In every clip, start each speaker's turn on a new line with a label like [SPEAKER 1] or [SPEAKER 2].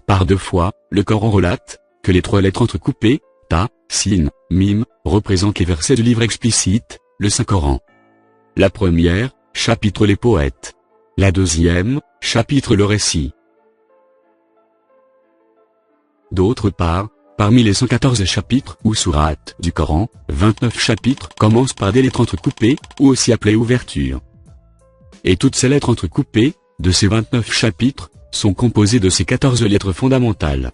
[SPEAKER 1] Par deux fois, le Coran relate que les trois lettres entrecoupées, ta, sin, mim, représentent les versets du livre explicite, le Saint-Coran. La première, chapitre les poètes. La deuxième, chapitre le récit. D'autre part, parmi les 114 chapitres ou sourates du Coran, 29 chapitres commencent par des lettres entrecoupées, ou aussi appelées ouvertures. Et toutes ces lettres entrecoupées, de ces 29 chapitres, sont composées de ces 14 lettres fondamentales.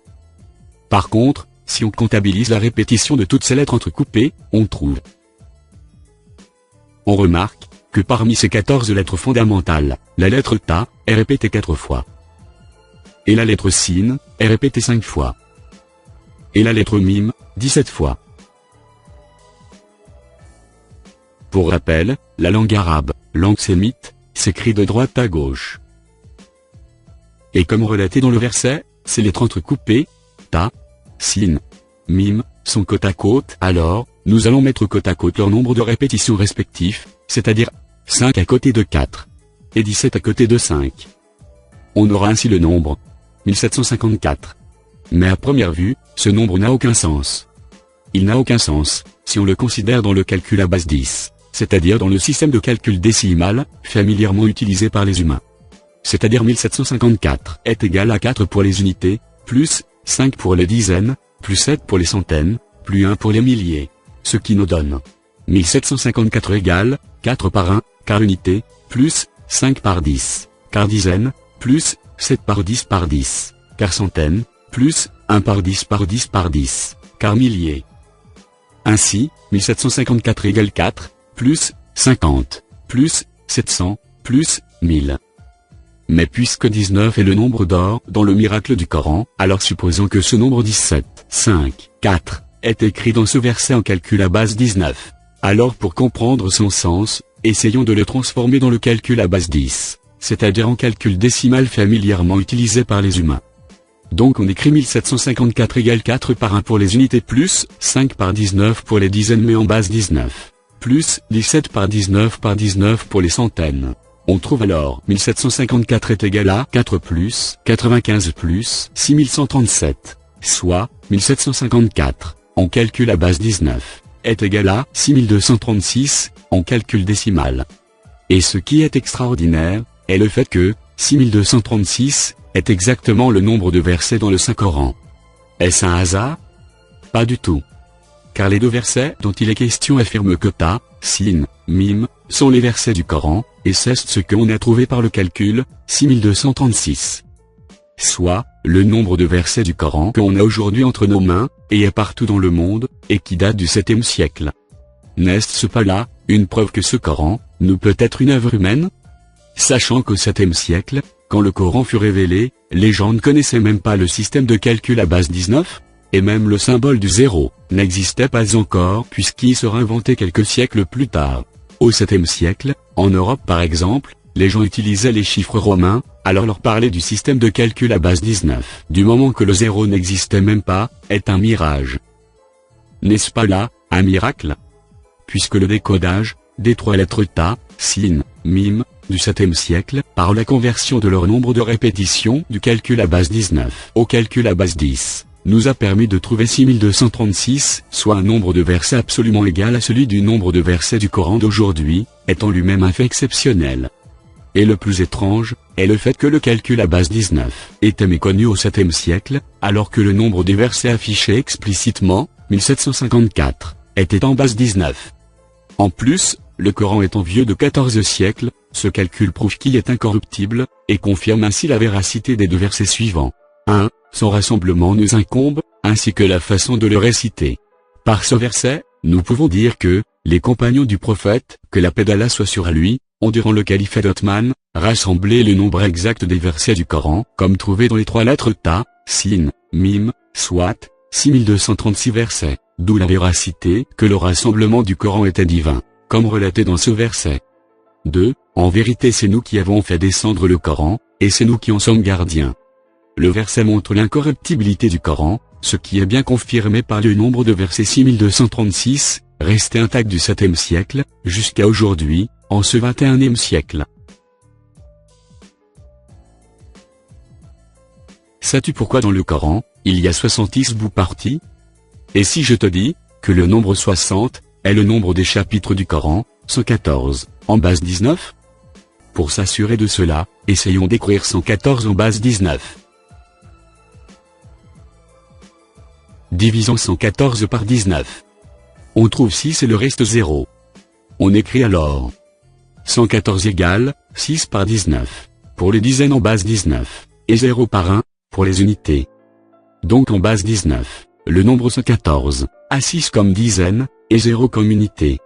[SPEAKER 1] Par contre, si on comptabilise la répétition de toutes ces lettres entrecoupées, on remarque que parmi ces 14 lettres fondamentales, la lettre ta est répétée 4 fois. Et la lettre sin est répétée 5 fois. Et la lettre mim, 17 fois. Pour rappel, la langue arabe, langue sémite, s'écrit de droite à gauche. Et comme relaté dans le verset, ces lettres entrecoupées, ta, sin, mim, sont côte à côte. Alors, nous allons mettre côte à côte leur nombre de répétitions respectifs, c'est-à-dire 5 à côté de 4 et 17 à côté de 5. On aura ainsi le nombre 1754. Mais à première vue, ce nombre n'a aucun sens. Il n'a aucun sens si on le considère dans le calcul à base 10, c'est-à-dire dans le système de calcul décimal, familièrement utilisé par les humains. C'est-à-dire 1754 est égal à 4 pour les unités, plus 5 pour les dizaines, plus 7 pour les centaines, plus 1 pour les milliers. Ce qui nous donne 1754 égale 4 par 1, car unité, plus 5 par 10, car dizaine, plus 7 par 10 par 10, car centaine, plus 1 par 10 par 10 par 10, car millier. Ainsi, 1754 égale 4, plus 50, plus 700, plus 1000. Mais puisque 19 est le nombre d'or dans le miracle du Coran, alors supposons que ce nombre 17, 5, 4, est écrit dans ce verset en calcul à base 19. Alors pour comprendre son sens, essayons de le transformer dans le calcul à base 10, c'est-à-dire en calcul décimal familièrement utilisé par les humains. Donc on écrit 1754 égale 4 par 1 pour les unités, plus 5 par 19 pour les dizaines mais en base 19, plus 17 par 19 pour les centaines. On trouve alors 1754 est égal à 4 plus 95 plus 6137, soit 1754, en calcul à base 19, est égal à 6236, en calcul décimal. Et ce qui est extraordinaire, est le fait que 6236 est exactement le nombre de versets dans le Saint-Coran. Est-ce un hasard? Pas du tout. Car les deux versets dont il est question affirment que ta, sin, mim, sont les versets du Coran, et c'est ce qu'on a trouvé par le calcul, 6236. Soit, le nombre de versets du Coran qu'on a aujourd'hui entre nos mains, et est partout dans le monde, et qui date du 7e siècle. N'est-ce pas là, une preuve que ce Coran, nous peut être une œuvre humaine? Sachant qu'au 7e siècle, quand le Coran fut révélé, les gens ne connaissaient même pas le système de calcul à base 19, et même le symbole du zéro n'existait pas encore puisqu'il sera inventé quelques siècles plus tard. Au 7e siècle, en Europe par exemple, les gens utilisaient les chiffres romains, alors leur parler du système de calcul à base 19, du moment que le zéro n'existait même pas, est un mirage. N'est-ce pas là, un miracle? Puisque le décodage, des trois lettres ta, sin, mim, du 7e siècle, par la conversion de leur nombre de répétitions du calcul à base 19 au calcul à base 10, nous a permis de trouver 6236, soit un nombre de versets absolument égal à celui du nombre de versets du Coran d'aujourd'hui, étant lui-même un fait exceptionnel. Et le plus étrange, est le fait que le calcul à base 19 était méconnu au 7e siècle, alors que le nombre des versets affichés explicitement, 1754, était en base 19. En plus, le Coran étant vieux de 14 siècles, ce calcul prouve qu'il est incorruptible, et confirme ainsi la véracité des deux versets suivants. 1. Son rassemblement nous incombe, ainsi que la façon de le réciter. Par ce verset, nous pouvons dire que, les compagnons du prophète, que la paix d'Allah soit sur lui, ont durant le califat d'Othman, rassemblé le nombre exact des versets du Coran, comme trouvé dans les trois lettres ta, sin, mim, soit, 6236 versets, d'où la véracité que le rassemblement du Coran était divin, comme relaté dans ce verset. 2. En vérité c'est nous qui avons fait descendre le Coran, et c'est nous qui en sommes gardiens. Le verset montre l'incorruptibilité du Coran, ce qui est bien confirmé par le nombre de versets 6236, resté intact du 7e siècle, jusqu'à aujourd'hui, en ce 21e siècle. sais-tu pourquoi dans le Coran, il y a 70 bouts partis? Et si je te dis, que le nombre 60, est le nombre des chapitres du Coran, 114, en base 19? Pour s'assurer de cela, essayons d'écrire 114 en base 19. Divisons 114 par 19. On trouve 6 et le reste 0. On écrit alors 114 égale 6 par 19, pour les dizaines en base 19, et 0 par 1, pour les unités. Donc en base 19, le nombre 114, a 6 comme dizaine, et 0 comme unité.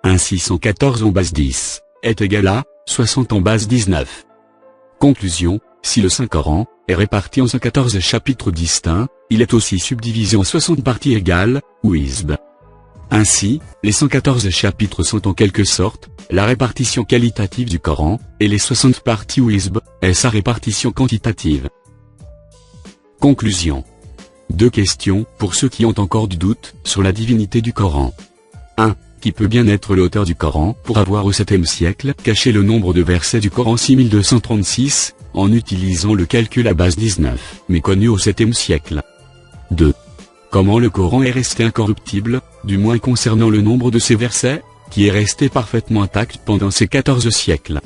[SPEAKER 1] Ainsi 114 en base 10, est égal à 60 en base 19. Conclusion, si le Saint-Coran est réparti en 114 chapitres distincts, il est aussi subdivisé en 60 parties égales, ou hizb. Ainsi, les 114 chapitres sont en quelque sorte la répartition qualitative du Coran, et les 60 parties ou hizb est sa répartition quantitative. Conclusion. 2 questions pour ceux qui ont encore du doute sur la divinité du Coran. 1. Qui peut bien être l'auteur du Coran pour avoir au 7e siècle caché le nombre de versets du Coran 6236, en utilisant le calcul à base 19, mais connu au 7e siècle. 2. Comment le Coran est resté incorruptible, du moins concernant le nombre de ses versets, qui est resté parfaitement intact pendant ces 14 siècles.